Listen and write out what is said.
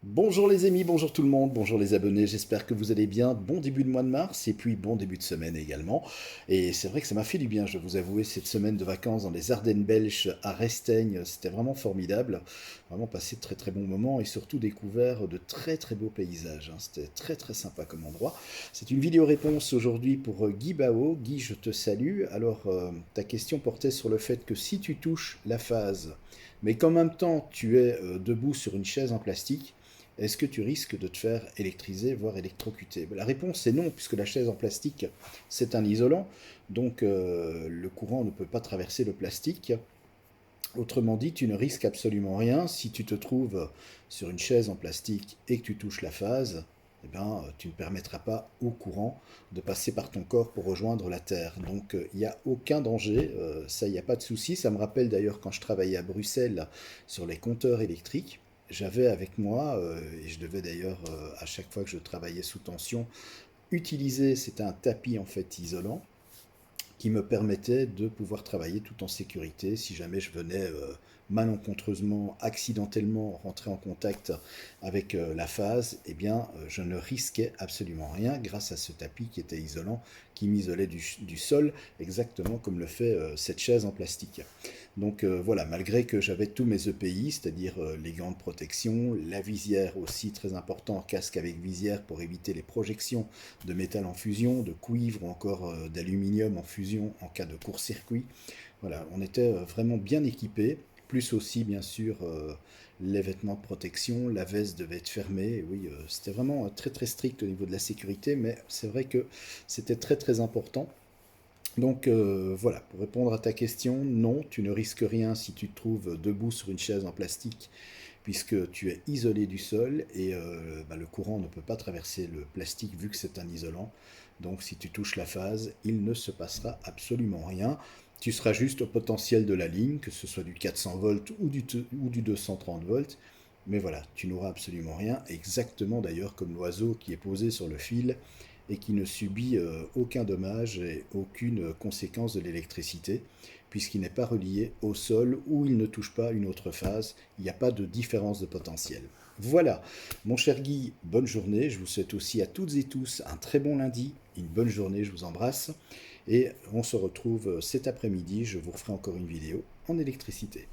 Bonjour les amis, bonjour tout le monde, bonjour les abonnés, j'espère que vous allez bien. Bon début de mois de mars et puis bon début de semaine également. Et c'est vrai que ça m'a fait du bien, je vais vous avouer, cette semaine de vacances dans les Ardennes belges à Resteigne, c'était vraiment formidable. Vraiment passé de très très bons moments et surtout découvert de très très beaux paysages, hein. C'était très très sympa comme endroit. C'est une vidéo réponse aujourd'hui pour Guy Bao. Guy, je te salue. Alors, ta question portait sur le fait que si tu touches la phase, mais qu'en même temps tu es debout sur une chaise en plastique, est-ce que tu risques de te faire électriser, voire électrocuter? La réponse est non, puisque la chaise en plastique, c'est un isolant, donc le courant ne peut pas traverser le plastique. Autrement dit, tu ne risques absolument rien si tu te trouves sur une chaise en plastique et que tu touches la phase. Eh ben, tu ne permettras pas au courant de passer par ton corps pour rejoindre la Terre. Donc il n'y a aucun danger, ça, il n'y a pas de souci. Ça me rappelle d'ailleurs quand je travaillais à Bruxelles sur les compteurs électriques. J'avais avec moi, et je devais d'ailleurs, à chaque fois que je travaillais sous tension, utiliser, c'était un tapis en fait isolant, qui me permettait de pouvoir travailler tout en sécurité si jamais je venais malencontreusement, accidentellement rentrer en contact avec la phase, eh bien je ne risquais absolument rien grâce à ce tapis qui était isolant, qui m'isolait du sol, exactement comme le fait cette chaise en plastique. Donc voilà, malgré que j'avais tous mes EPI, c'est-à-dire les gants de protection, la visière aussi très important, casque avec visière pour éviter les projections de métal en fusion, de cuivre ou encore d'aluminium en fusion en cas de court-circuit. Voilà, on était vraiment bien équipés, plus aussi bien sûr les vêtements de protection, la veste devait être fermée. Et oui, c'était vraiment très très strict au niveau de la sécurité, mais c'est vrai que c'était très très important. Donc voilà, pour répondre à ta question, non, tu ne risques rien si tu te trouves debout sur une chaise en plastique, puisque tu es isolé du sol et le courant ne peut pas traverser le plastique vu que c'est un isolant. Donc si tu touches la phase, il ne se passera absolument rien. Tu seras juste au potentiel de la ligne, que ce soit du 400 volts ou du 230 volts. Mais voilà, tu n'auras absolument rien, exactement d'ailleurs comme l'oiseau qui est posé sur le fil et qui ne subit aucun dommage et aucune conséquence de l'électricité, puisqu'il n'est pas relié au sol ou il ne touche pas une autre phase, il n'y a pas de différence de potentiel. Voilà, mon cher Guy, bonne journée, je vous souhaite aussi à toutes et tous un très bon lundi, une bonne journée, je vous embrasse, et on se retrouve cet après-midi, je vous referai encore une vidéo en électricité.